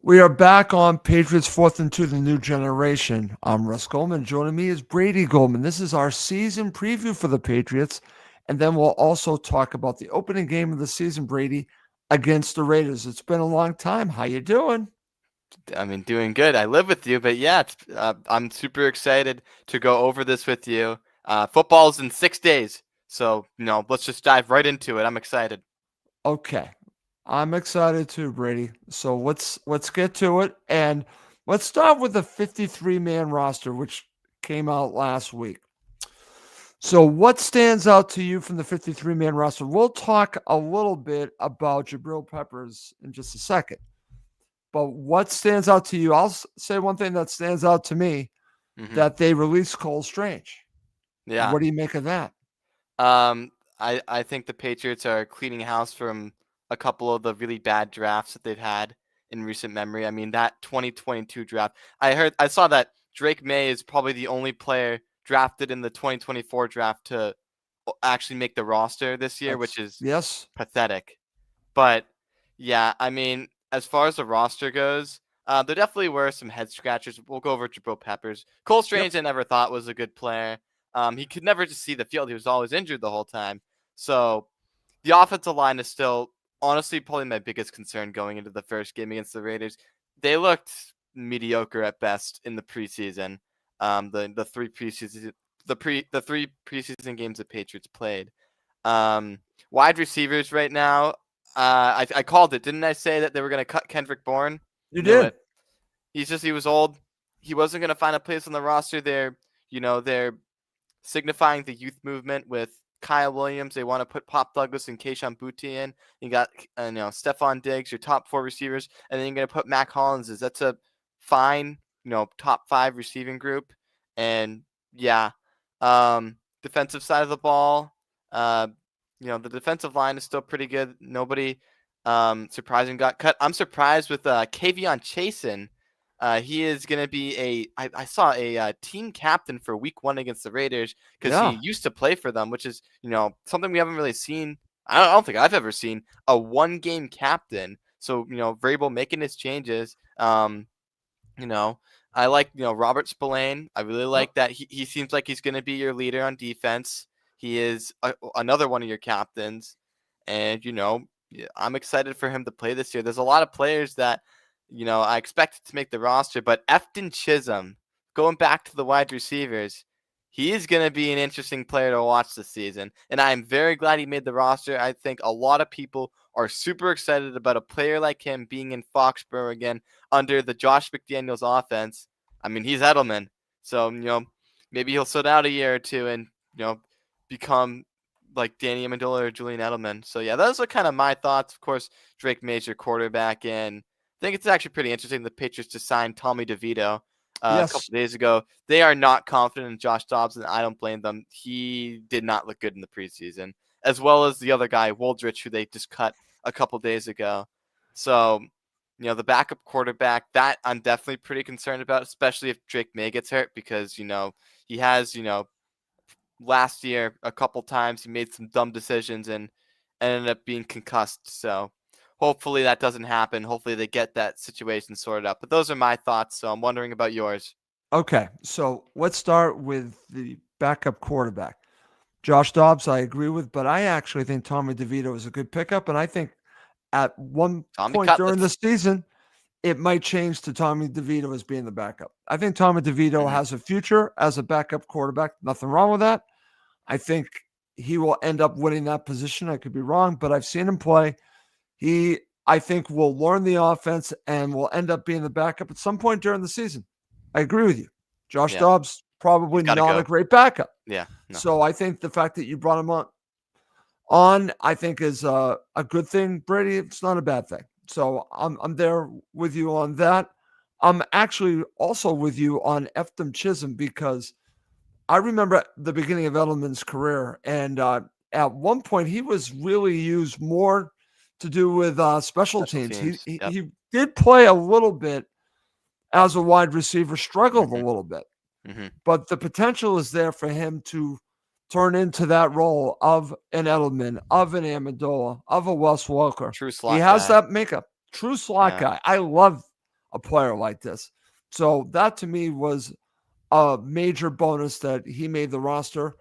We are back on Patriots Fourth and Two, the new generation. I'm Russ Goldman. Joining me is Brady Goldman. This is our season preview for the Patriots. And then we'll also talk about the opening game of the season, Brady, against the Raiders. It's been a long time. How you doing? I mean, doing good. I live with you, but yeah, I'm super excited to go over this with you. Football's in 6 days, so let's just dive right into it. I'm excited. Okay. I'm excited too, Brady. So let's get to it. And let's start with the 53-man roster, which came out last week. So, what stands out to you from the 53-man roster? We'll talk a little bit about Jabril Peppers in just a second. But what stands out to you? I'll say one thing that stands out to me, Hmm. that they released Cole Strange. Yeah. What do you make of that? I think the Patriots are cleaning house from a couple of the really bad drafts that they've had in recent memory. I mean, that 2022 draft. I saw that Drake May is probably the only player drafted in the 2024 draft to actually make the roster this year, which is Yes. pathetic. But yeah, I mean, as far as the roster goes, there definitely were some head scratchers. We'll go over Jabril Peppers. Cole Yep. Strange, I never thought was a good player. He could never just see the field. He was always injured the whole time. So the offensive line is still, honestly, probably my biggest concern going into the first game against the Raiders. They looked mediocre at best in the preseason. The three preseason games the Patriots played. Wide receivers right now. I called it, didn't I? Say that they were going to cut Kendrick Bourne. You Knew did. it. He was old. He wasn't going to find a place on the roster. They're signifying the youth movement with Kyle Williams. They want to put Pop Douglas and Kayshon Boutte in. You got Stephon Diggs, your top four receivers, and then you're going to put Mac Hollins. That's a fine top five receiving group. And yeah, defensive side of the ball. The defensive line is still pretty good. Nobody surprising got cut. I'm surprised with Kavion Chasen. He is going to be I saw a team captain for week 1 against the Raiders because he Yeah. used to play for them, which is, something we haven't really seen. I don't think I've ever seen a 1-game captain. So, Vrabel making his changes. You know, I like, Robert Spillane. I really Yep. like that. He seems like he's going to be your leader on defense. He is another one of your captains. And, yeah, I'm excited for him to play this year. There's a lot of players that, I expected to make the roster, but Efton Chisholm, going back to the wide receivers, he is going to be an interesting player to watch this season. And I'm very glad he made the roster. I think a lot of people are super excited about a player like him being in Foxborough again under the Josh McDaniels offense. I mean, he's Edelman. So, maybe he'll sit out a year or two and, become like Danny Amendola or Julian Edelman. So, yeah, those are kind of my thoughts. Of course, Drake May's your quarterback, and I think it's actually pretty interesting the Patriots just signed Tommy DeVito a couple Yes. days ago. They are not confident in Josh Dobbs, and I don't blame them. He did not look good in the preseason, as well as the other guy, Woldrich, who they just cut a couple days ago. So, the backup quarterback, that I'm definitely pretty concerned about, especially if Drake May gets hurt because, he has, last year a couple times he made some dumb decisions and ended up being concussed. So hopefully that doesn't happen. Hopefully they get that situation sorted out. But those are my thoughts. So I'm wondering about yours. Okay. So let's start with the backup quarterback. Josh Dobbs, I agree with, but I actually think Tommy DeVito is a good pickup. And I think at one Tommy point during the Cutlets. season, it might change to Tommy DeVito as being the backup. I think Tommy DeVito Hmm. has a future as a backup quarterback. Nothing wrong with that. I think he will end up winning that position. I could be wrong, but I've seen him play. He, I think, will learn the offense and will end up being the backup at some point during the season. I agree with you. Josh Yeah, Dobbs, he's probably got to not a go. great backup. Yeah, no. So I think the fact that you brought him on, I think is a good thing, Brady. It's not a bad thing. So I'm there with you on that. I'm actually also with you on Eftham Chisholm because I remember the beginning of Edelman's career, and at one point he was really used more to do with special Special teams. He, teams. he Yep. he did play a little bit as a wide receiver, struggled a Hmm. little bit, Hmm. but the potential is there for him to turn into that role of an Edelman, of an Amendola, of a Wes Welker. True He slot has guy. that makeup. True slot Yeah. guy. I love a player like this. So that to me was a major bonus that he made the roster.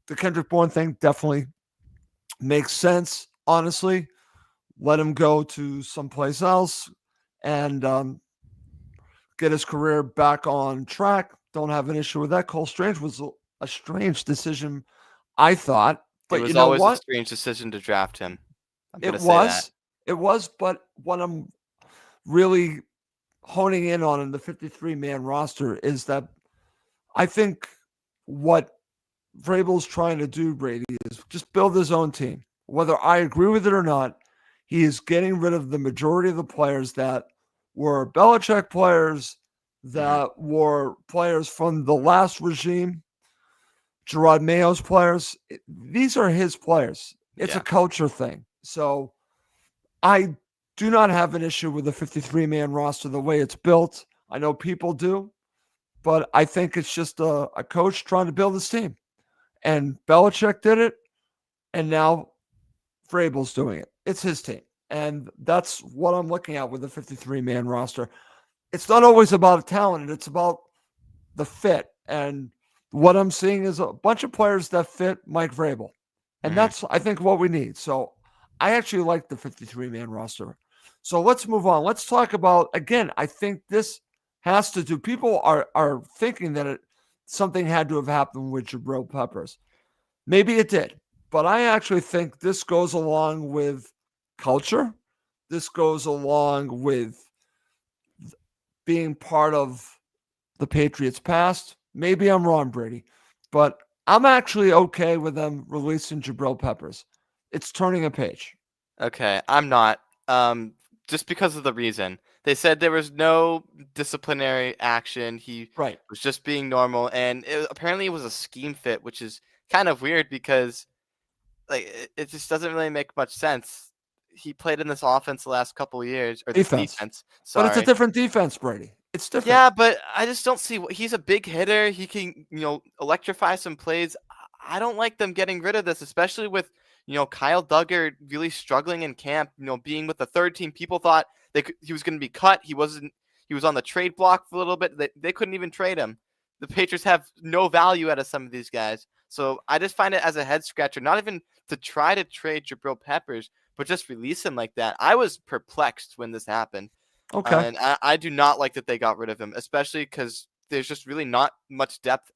The Kendrick Bourne thing definitely makes sense, honestly. Let him go to someplace else and get his career back on track. Don't have an issue with that. Cole Strange was a strange decision, I thought. It But you was know always a what? strange decision to draft him. I'm It gonna say that. was. It was. But what I'm really honing in on in the 53 man roster is that I think what Vrabel's trying to do, Brady, is just build his own team. Whether I agree with it or not, he is getting rid of the majority of the players that were Belichick players, Mhm. that were players from the last regime, Gerard Mayo's players. These are his players. It's a Yeah. culture thing. So I do not have an issue with the 53 man roster the way it's built. I know people do, but I think it's just a coach trying to build his team. And Belichick did it, and now Vrabel's doing it. It's his team. And that's what I'm looking at with the 53 man roster. It's not always about talent, it's about the fit. And what I'm seeing is a bunch of players that fit Mike Vrabel. And Mhm. that's, I think, what we need. So I actually like the 53 man roster. So let's move on. Let's talk about, again, I think this has to do, people are thinking that something had to have happened with Jabril Peppers. Maybe it did, but I actually think this goes along with culture. This goes along with being part of the Patriots' past. Maybe I'm wrong, Brady, but I'm actually okay with them releasing Jabril Peppers. It's turning a page. Okay, I'm not. Just because of the reason. They said there was no disciplinary action. He Right. was just being normal, and apparently it was a scheme fit, which is kind of weird because like it just doesn't really make much sense. He played in this offense the last couple of years, or this Defense. defense. But it's a Sorry. different defense, Brady. It's different. Yeah, but I just don't see what he's a big hitter. He can, electrify some plays. I don't like them getting rid of this, especially with, Kyle Duggar really struggling in camp, being with the third team. People thought he was going to be cut. He was on the trade block for a little bit. They couldn't even trade him. The Patriots have no value out of some of these guys. So I just find it as a head scratcher, not even to try to trade Jabril Peppers, but just release him like that. I was perplexed when this happened. Okay. And I do not like that they got rid of him, especially because there's just really not much depth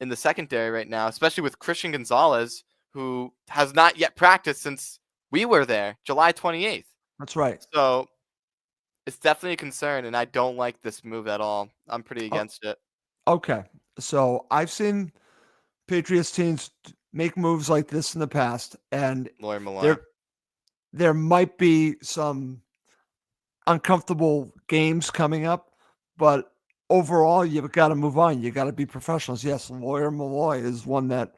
in the secondary right now, especially with Christian Gonzalez, who has not yet practiced since we were there, July 28th. That's right. So it's definitely a concern, and I don't like this move at all. I'm pretty Oh, against it. okay. So I've seen Patriots teams make moves like this in the past, and Lawyer Millar. there there might be some uncomfortable games coming up, but overall, you've got to move on. You got to be professionals. Yes, Lawyer Malloy is one that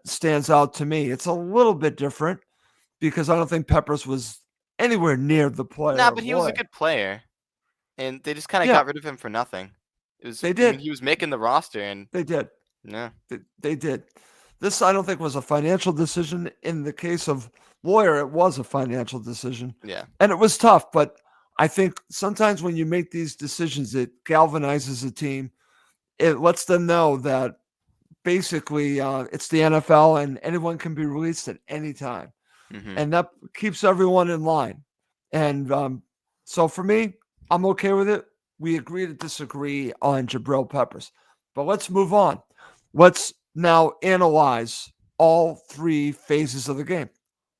stands out to me. It's a little bit different because I don't think Peppers was anywhere near the Nah, player but of he was a Loy. good player, and they just kind of Yeah, got rid of him for nothing. they I mean, did. he was making the roster, and They did. yeah. They did. This, I don't think, was a financial decision. In the case of Lawyer, it was a financial decision. Yeah. And it was tough, but I think sometimes when you make these decisions, it galvanizes a team. It lets them know that basically it's the NFL and anyone can be released at any time. Hmm. And that keeps everyone in line. And so for me, I'm okay with it. We agree to disagree on Jabril Peppers. But let's move on. Let's now analyze all three phases of the game.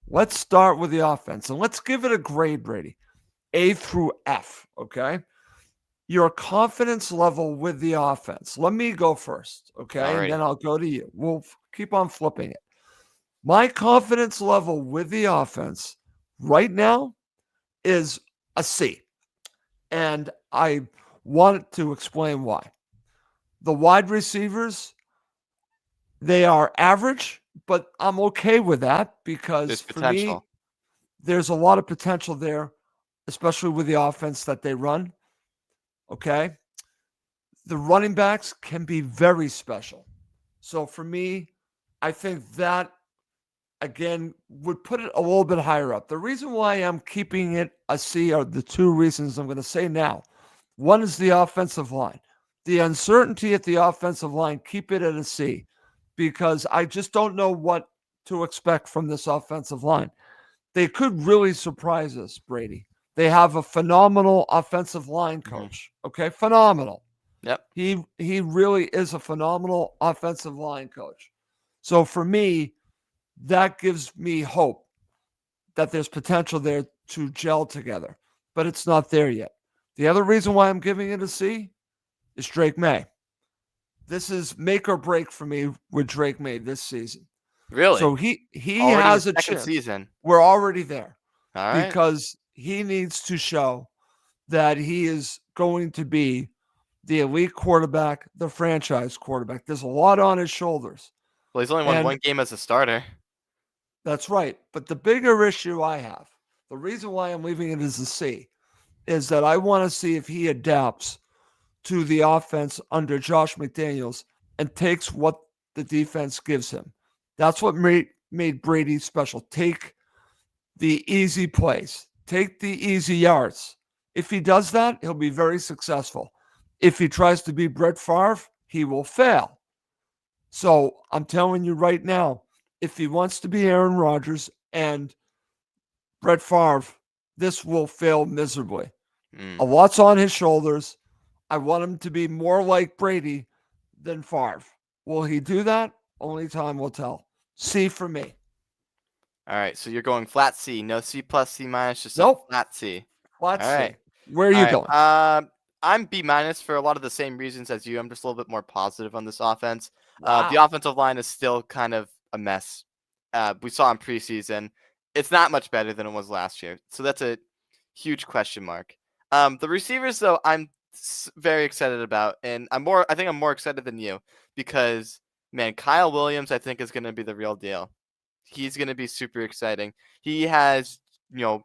Let's start with the offense and let's give it a grade, Brady. A through F, okay? Your confidence level with the offense. Let me go first, okay? And Alrighty. then I'll go to you. We'll keep on flipping it. My confidence level with the offense right now is a C. And I want to explain why. The wide receivers, they are average, but I'm okay with that because There's for me, potential. there's a lot of potential there, especially with the offense that they run. Okay. The running backs can be very special. So for me, I think that again would put it a little bit higher up. The reason why I'm keeping it a C are the two reasons I'm going to say now. One is the offensive line. The uncertainty at the offensive line, keep it at a C, because I just don't know what to expect from this offensive line. They could really surprise us, Brady. They have a phenomenal offensive line Hmm. coach. Okay, phenomenal. Yep. He really is a phenomenal offensive line coach. So for me, that gives me hope that there's potential there to gel together, but it's not there yet. The other reason why I'm giving it a C is Drake May. This is make or break for me with Drake May this season. Really? So he Already his has a second chance. season. We're already there All right. because he needs to show that he is going to be the elite quarterback, the franchise quarterback. There's a lot on his shoulders. Well, he's only won And one game as a starter. that's right. But the bigger issue I have, the reason why I'm leaving it as a C, is that I want to see if he adapts to the offense under Josh McDaniels and takes what the defense gives him. That's what made Brady special. Take the easy plays, take the easy yards. If he does that, he'll be very successful. If he tries to be Brett Favre, he will fail. So I'm telling you right now, if he wants to be Aaron Rodgers and Brett Favre, this will fail miserably. A Mm. lot's on his shoulders. I want him to be more like Brady than Favre. Will he do that? Only time will tell. C for me. All right. So you're going flat C, no C plus, C minus, just a Nope. flat C. Let's All right. see. Where are All you right. going? I'm B minus for a lot of the same reasons as you. I'm just a little bit more positive on this offense. The Wow. offensive line is still kind of a mess. We saw in preseason. It's not much better than it was last year. So that's a huge question mark. The receivers, though, I'm very excited about, and I think I'm more excited than you because, man, Kyle Williams, I think, is going to be the real deal. He's going to be super exciting. He has, you know,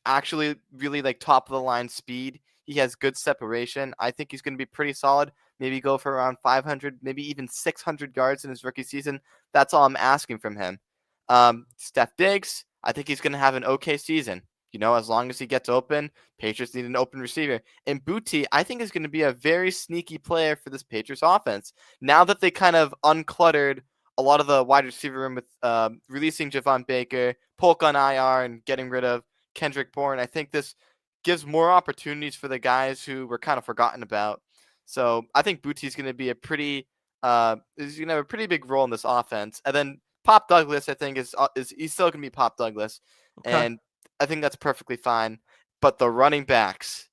actually really like top of the line speed. He has good separation. I think he's going to be pretty solid. Maybe go for around 500, maybe even 600 yards in his rookie season. That's all I'm asking from him. Steph Diggs, I think he's going to have an okay season. You know, as long as he gets open, Patriots need an open receiver. And Booty, I think, is going to be a very sneaky player for this Patriots offense. Now that they kind of uncluttered a lot of the wide receiver room with releasing Javon Baker, Polk on IR, and getting rid of Kendrick Bourne, I think this gives more opportunities for the guys who were kind of forgotten about. So I think Bootie's going to be he's going to have a pretty big role in this offense. And then Pop Douglas, I think, is he's still going to be Pop Douglas, Okay. and I think that's perfectly fine. But the running backs,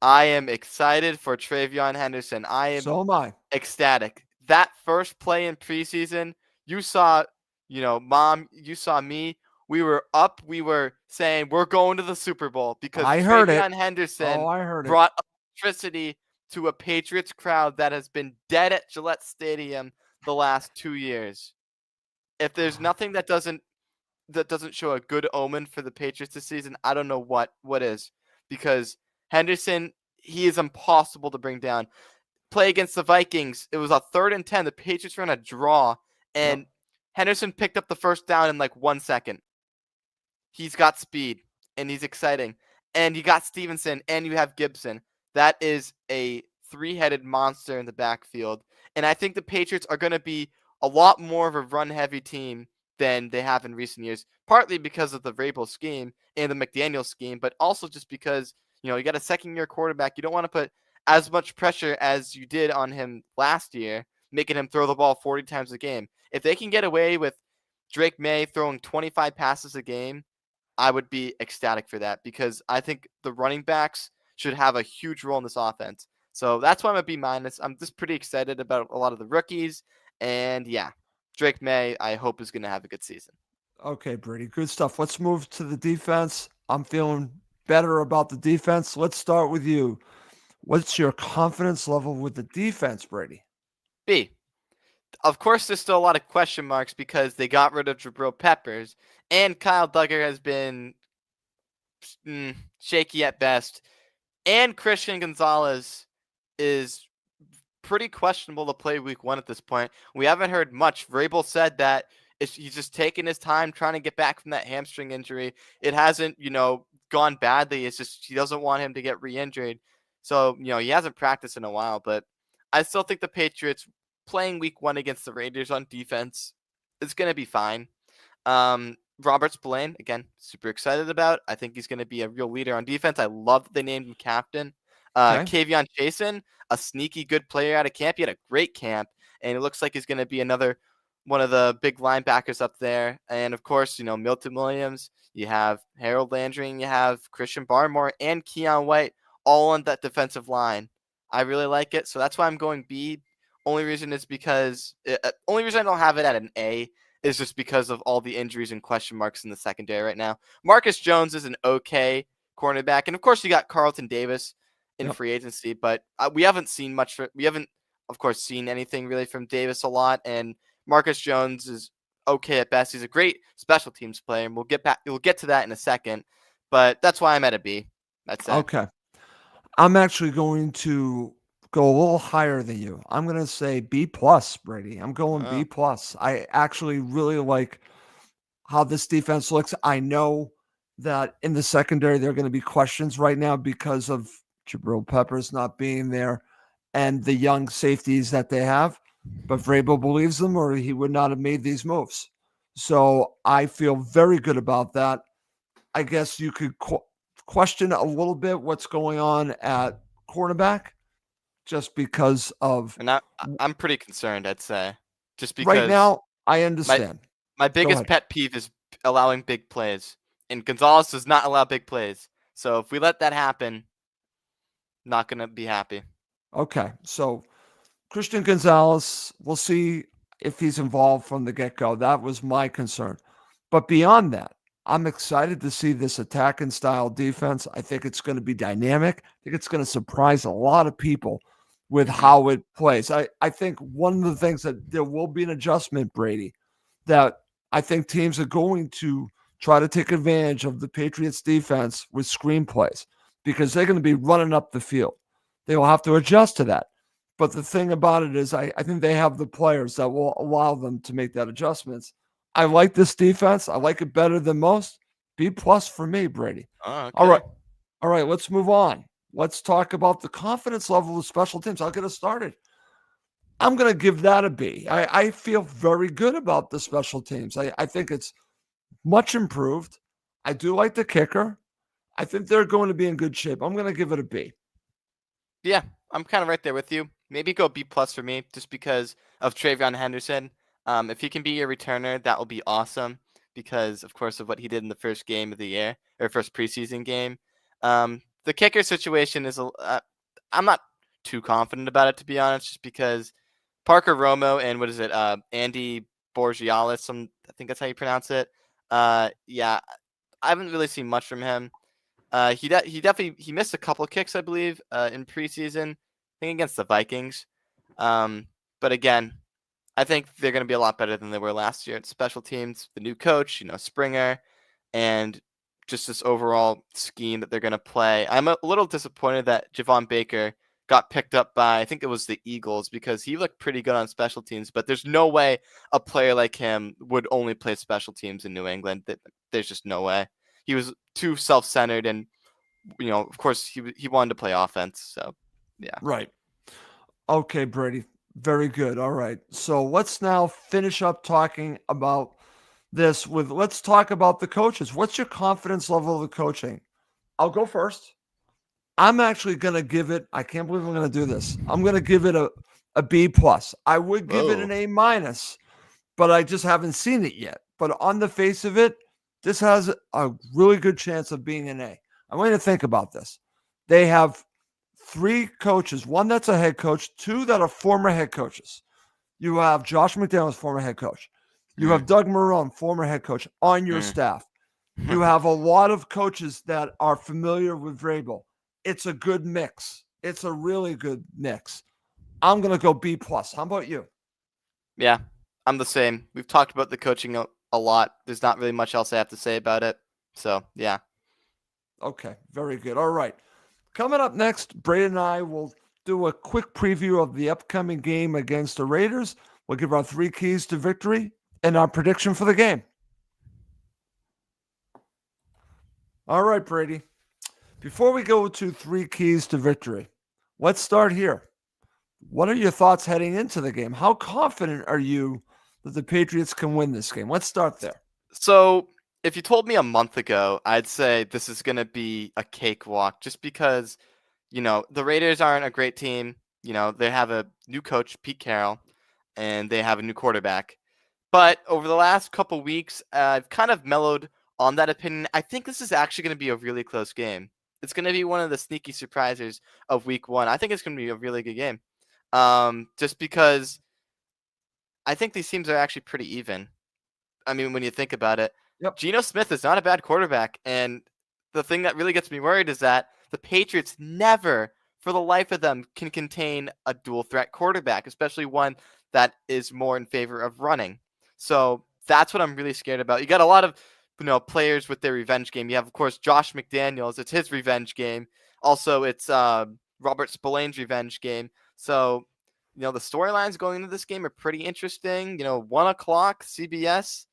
I am excited for Travion Henderson. I am So am I. ecstatic. That first play in preseason, you saw, Mom, you saw me. We were up. We were saying we're going to the Super Bowl because I heard it. Travion Henderson Oh, I heard it. brought electricity to a Patriots crowd that has been dead at Gillette Stadium the last 2 years. If there's nothing that doesn't show a good omen for the Patriots this season, I don't know what is, because Henderson, he is impossible to bring down. Play against the Vikings, it was a 3rd and 10. The Patriots ran a draw, Yep. and Henderson picked up the first down in like 1 second. He's got speed, and he's exciting. And you got Stevenson, and you have Gibson. That is a three-headed monster in the backfield. And I think the Patriots are going to be a lot more of a run-heavy team than they have in recent years, partly because of the Vrabel scheme and the McDaniel scheme, but also just because, you got a second-year quarterback. You don't want to put as much pressure as you did on him last year, making him throw the ball 40 times a game. If they can get away with Drake May throwing 25 passes a game, I would be ecstatic for that, because I think the running backs should have a huge role in this offense. So that's why I'm a B minus. I'm just pretty excited about a lot of the rookies. And yeah, Drake May, I hope, is going to have a good season. Okay, Brady. Good stuff. Let's move to the defense. I'm feeling better about the defense. Let's start with you. What's your confidence level with the defense, Brady? B. Of course, there's still a lot of question marks because they got rid of Jabril Peppers, and Kyle Duggar has been shaky at best. And Christian Gonzalez is pretty questionable to play week 1 at this point. We haven't heard much. Vrabel said that he's just taking his time trying to get back from that hamstring injury. It hasn't, gone badly. It's just he doesn't want him to get re-injured. So, he hasn't practiced in a while, but I still think the Patriots playing week 1 against the Raiders on defense is going to be fine. Robert Spillane, again, super excited about. I think he's going to be a real leader on defense. I love that they named him captain. Okay. Kavion Chasen, a sneaky good player out of camp. He had a great camp, and it looks like he's going to be another one of the big linebackers up there. And of course, Milton Williams, you have Harold Landry, and you have Christian Barmore and Keon White all on that defensive line. I really like it, so that's why I'm going B. Only reason is because only reason I don't have it at an A is just because of all the injuries and question marks in the secondary right now. Marcus Jones is an okay cornerback, and of course you got Carlton Davis in Yep. free agency, but we haven't seen much. We haven't, of course, seen anything really from Davis a lot, and Marcus Jones is okay at best. He's a great special teams player, and we'll get to that in a second. But that's why I'm at a B. That's it. Okay. I'm actually going to go a little higher than you. I'm going to say B plus, Brady. I'm going B Oh. plus. I actually really like how this defense looks. I know that in the secondary there are going to be questions right now because of Jabril Peppers not being there and the young safeties that they have. But Vrabel believes them, or he would not have made these moves. So I feel very good about that. I guess you could question a little bit what's going on at cornerback just because of And I'm pretty concerned, I'd say, just right because now. I my understand. my Go biggest ahead. pet peeve is allowing big plays, and Gonzalez does not allow big plays. So if we let that happen, not gonna be happy. Okay. So Christian Gonzalez, we'll see if he's involved from the get go. That was my concern. But beyond that, I'm excited to see this attacking style defense. I think it's going to be dynamic. I think it's going to surprise a lot of people with Hmm. how it plays. I think one of the things that there will be an adjustment, Brady, that I think teams are going to try to take advantage of the Patriots defense with screenplays because they're going to be running up the field. They will have to adjust to that. But the thing about it is, I think they have the players that will allow them to make that adjustments. I like this defense. I like it better than most. B plus for me, Brady. Oh, All right. okay. All right. Let's move on. Let's talk about the confidence level of special teams. I'll get us started. I'm going to give that a B. I feel very good about the special teams. I think it's much improved. I do like the kicker. I think they're going to be in good shape. I'm going to give it a B. Yeah, I'm kind of right there with you. Maybe go B plus for me, just because of Travion Henderson. If he can be your returner, that will be awesome. Because of course of what he did in the first game of the year or first preseason game. The kicker situation is I'm not too confident about it, to be honest, just because Parker Romo and what is it, Andy Borgialis, I think that's how you pronounce it. Yeah, I haven't really seen much from him. He definitely he missed a couple kicks, I believe, in preseason, I think against the Vikings. But again, I think they're going to be a lot better than they were last year at special teams. The new coach, Springer, and just this overall scheme that they're going to play. I'm a little disappointed that Javon Baker got picked up by, I think it was the Eagles, because he looked pretty good on special teams. But there's no way a player like him would only play special teams in New England. There's just no way. He was too self-centered, and of course, he wanted to play offense. So, yeah. Right. Okay, Brady. Very good. All right. So let's now finish up talking about this with let's talk about the coaches. What's your confidence level of the coaching? I'll go first. I'm actually going to give it, I can't believe I'm going to do this. I'm going to give it a B plus. I would give it Whoa. an A minus, but I just haven't seen it yet. But on the face of it, this has a really good chance of being an A. I want you to think about this. They have three coaches, one that's a head coach, two that are former head coaches. You have Josh McDaniels, former head coach. You have Mm, Doug Marrone, former head coach, on your mm. staff. You have a lot of coaches that are familiar with Vrabel. It's a good mix. It's a really good mix. I'm going to go B plus. How about you? Yeah, I'm the same. We've talked about the coaching a lot. There's not really much else I have to say about it. So, yeah. Okay, very good. All right. Coming up next, Braden and I will do a quick preview of the upcoming game against the Raiders. We'll give our three keys to victory and our prediction for the game. All right, Brady. Before we go to three keys to victory, Let's start here. What are your thoughts heading into the game? How confident are you that the Patriots can win this game? Let's start there. So, if you told me a month ago, I'd say this is going to be a cakewalk just because, the Raiders aren't a great team. They have a new coach, Pete Carroll, and they have a new quarterback. But over the last couple weeks, I've kind of mellowed on that opinion. I think this is actually going to be a really close game. It's going to be one of the sneaky surprises of week one. I think it's going to be a really good game. Just because I think these teams are actually pretty even. I mean, when you think about it, Yep. Geno Smith is not a bad quarterback. And the thing that really gets me worried is that the Patriots never, for the life of them, can contain a dual threat quarterback, especially one that is more in favor of running. So that's what I'm really scared about. You got a lot of players with their revenge game. You have, of course, Josh McDaniels. It's his revenge game. Also, it's Robert Spillane's revenge game. So, the storylines going into this game are pretty interesting. 1 o'clock CBS.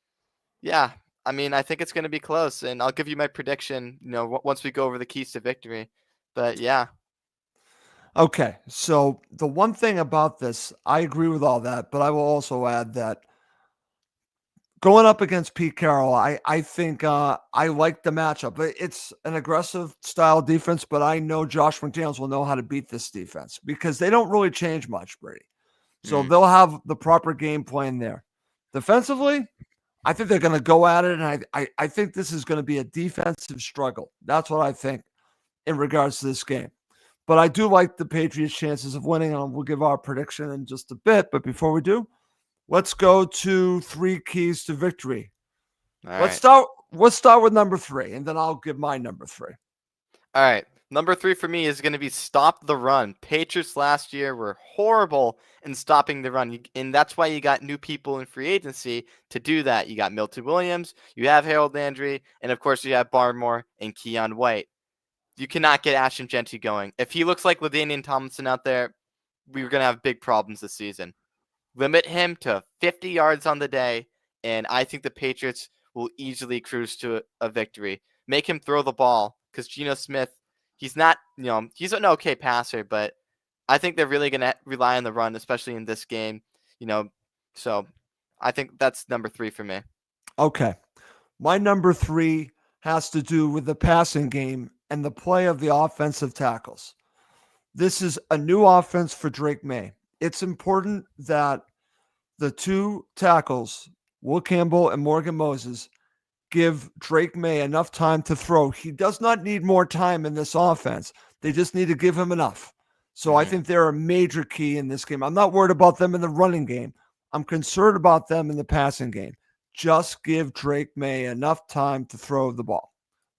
Yeah, I mean, I think it's going to be close, and I'll give you my prediction, once we go over the keys to victory. But yeah. Okay. So the one thing about this, I agree with all that, but I will also add that going up against Pete Carroll, I think I like the matchup. It's an aggressive style defense, but I know Josh McDaniels will know how to beat this defense because they don't really change much, Brady. So Mm. they'll have the proper game plan there. Defensively, I think they're going to go at it, and I think this is going to be a defensive struggle. That's what I think in regards to this game. But I do like the Patriots' chances of winning, and we'll give our prediction in just a bit. But before we do, let's go to three keys to victory. All Let's right. start. Let's start with number three, and then I'll give my number three. All right. Number 3 for me is going to be stop the run. Patriots last year were horrible in stopping the run, and that's why you got new people in free agency to do that. You got Milton Williams, you have Harold Landry, and of course you have Barmore and Keon White. You cannot get Ashton Genty going. If he looks like LaDainian Tomlinson out there, we're going to have big problems this season. Limit him to 50 yards on the day, and I think the Patriots will easily cruise to a victory. Make him throw the ball because Geno Smith, he's not, he's an okay passer, but I think they're really going to rely on the run, especially in this game. So I think that's number 3 for me. Okay. My number three has to do with the passing game and the play of the offensive tackles. This is a new offense for Drake May. It's important that the two tackles, Will Campbell and Morgan Moses, give Drake May enough time to throw. He does not need more time in this offense. They just need to give him enough. So I Mm-hmm. think they're a major key in this game. I'm not worried about them in the running game. I'm concerned about them in the passing game. Just give Drake May enough time to throw the ball.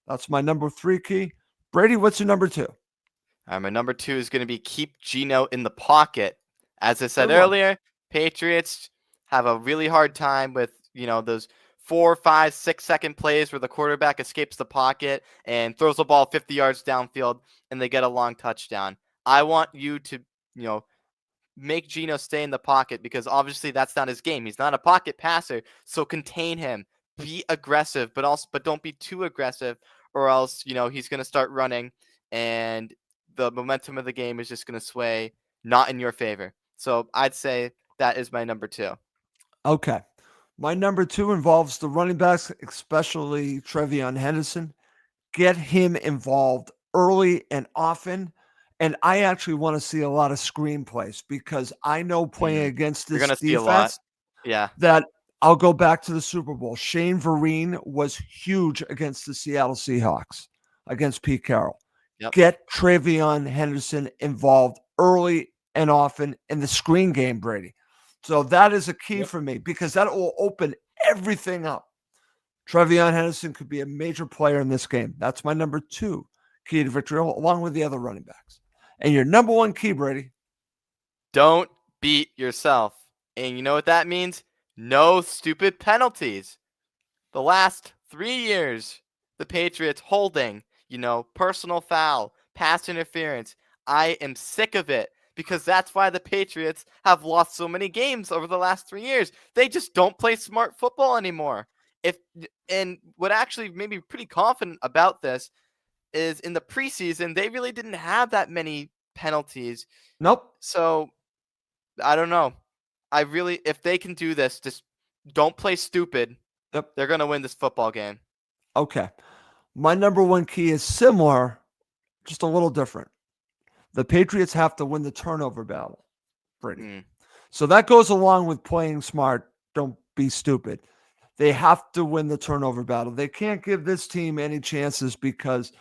That's my number three key. Brady, what's your number two? My number 2 is going to be keep Geno in the pocket. As I said Good one. earlier, Patriots have a really hard time with, those 4, 5, 6 second plays where the quarterback escapes the pocket and throws the ball 50 yards downfield and they get a long touchdown. I want you to, you know, make Geno stay in the pocket because obviously that's not his game. He's not a pocket passer. So contain him. Be aggressive, but don't be too aggressive or else, he's going to start running and the momentum of the game is just going to sway not in your favor. So I'd say that is my number 2. Okay. My number two involves the running backs, especially Trevion Henderson. Get him involved early and often. And I actually want to see a lot of screenplays because I know playing Mm. against You're this going to see a lot. defense Yeah. that I'll go back to the Super Bowl. Shane Vereen was huge against the Seattle Seahawks, against Pete Carroll. Yep. Get Travion Henderson involved early and often in the screen game, Brady. So that is a key Yep. for me because that will open everything up. Travion Henderson could be a major player in this game. That's my number two key to victory, along with the other running backs. And your number one key, Brady. Don't beat yourself. And you know what that means? No stupid penalties. The last 3 years, the Patriots holding, personal foul, pass interference. I am sick of it because that's why the Patriots have lost so many games over the last 3 years. They just don't play smart football anymore. If and what actually made me pretty confident about this is in the preseason, they really didn't have that many penalties. Nope. So I don't know. If they can do this, just don't play stupid. Yep. They're gonna win this football game. Okay. My number one key is similar, just a little different. The Patriots have to win the turnover battle, Brady. Mm, So that goes along with playing smart. Don't be stupid. They have to win the turnover battle. They can't give this team any chances because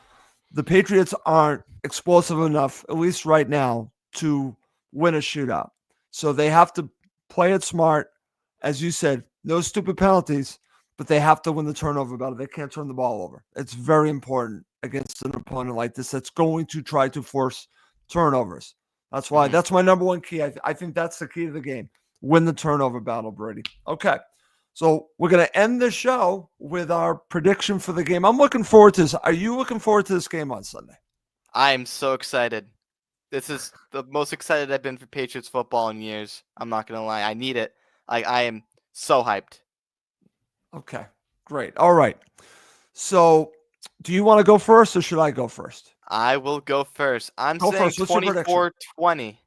the Patriots aren't explosive enough, at least right now, to win a shootout. So they have to play it smart. As you said, no stupid penalties, but they have to win the turnover battle. They can't turn the ball over. It's very important against an opponent like this that's going to try to force turnovers. That's why hmm that's my number one key. I think that's the key to the game. Win the turnover battle, Brady. Okay. So we're going to end the show with our prediction for the game. I'm looking forward to this. Are you looking forward to this game on Sunday? I am so excited. This is the most excited I've been for Patriots football in years. I'm not gonna lie. I need it. I am so hyped. Okay, great. All right. So do you want to go first or should I go first? I will go first. I'm Go saying first. What's your prediction? 24-20.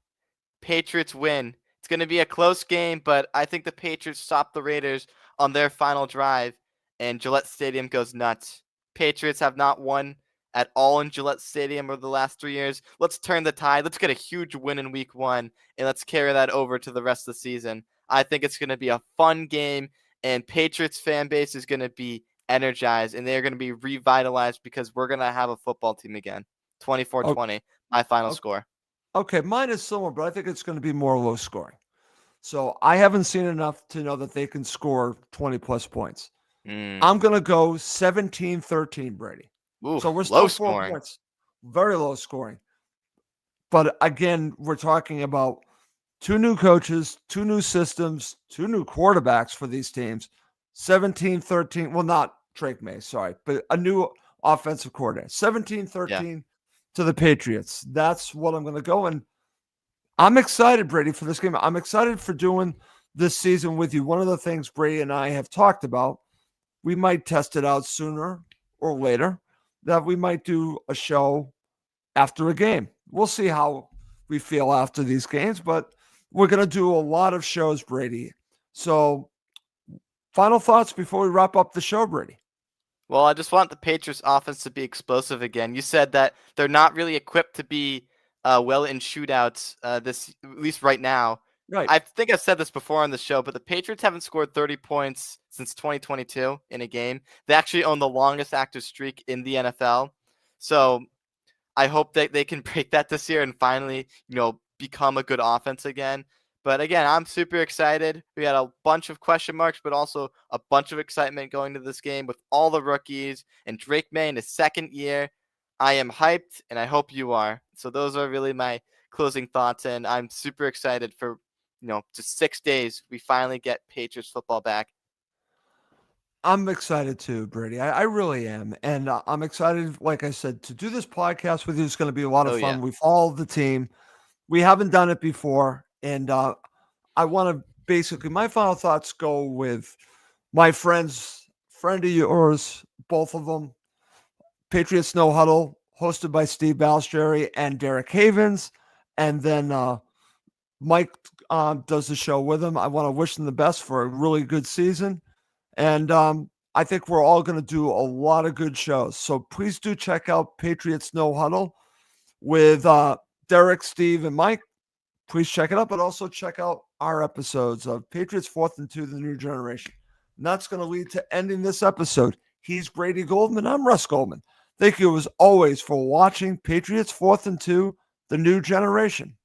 Patriots win. It's going to be a close game, but I think the Patriots stop the Raiders on their final drive, and Gillette Stadium goes nuts. Patriots have not won at all in Gillette Stadium over the last 3 years. Let's turn the tide. Let's get a huge win in week 1, and let's carry that over to the rest of the season. I think it's going to be a fun game, and Patriots fan base is going to be energized, and they're going to be revitalized because we're going to have a football team again. Oh, 24-20, my final oh, score. okay, mine is similar, but I think it's going to be more low scoring. So I haven't seen enough to know that they can score 20 plus points. Mm. I'm going to go 17-13, Brady. Ooh, So we're low still 4 scoring. points. Very low scoring. But again, we're talking about two new coaches, two new systems, two new quarterbacks for these teams. 17-13. Well, not Drake May, sorry, but a new offensive coordinator. Yeah. 17-13 to the Patriots. That's what I'm going to go. And I'm excited, Brady, for this game. I'm excited for doing this season with you. One of the things Brady and I have talked about, we might test it out sooner or later, that we might do a show after a game. We'll see how we feel after these games, but we're going to do a lot of shows, Brady. So, final thoughts before we wrap up the show, Brady. Well, I just want the Patriots offense to be explosive again. You said that they're not really equipped to be well in shootouts this at least right now. Right. I think I've said this before on the show, but the Patriots haven't scored 30 points since 2022 in a game. They actually own the longest active streak in the NFL. So I hope that they can break that this year and finally, become a good offense again. But again, I'm super excited. We had a bunch of question marks, but also a bunch of excitement going to this game with all the rookies and Drake May in his second year. I am hyped, and I hope you are. So those are really my closing thoughts, and I'm super excited for, just 6 days. We finally get Patriots football back. I'm excited too, Brady. I really am. And I'm excited, like I said, to do this podcast with you. It's going to be a lot of Oh, yeah. fun. We followed the team. We haven't done it before. And I want to basically, my final thoughts go with my friend of yours, both of them, Patriots No Huddle, hosted by Steve Balistrieri and Derek Havens. And then Mike does the show with him. I want to wish them the best for a really good season. And I think we're all going to do a lot of good shows. So please do check out Patriots No Huddle with Derek, Steve, and Mike. Please check it out, but also check out our episodes of Patriots 4th and 2, The New Generation. And that's going to lead to ending this episode. He's Brady Goldman. I'm Russ Goldman. Thank you, as always, for watching Patriots 4th and 2, The New Generation.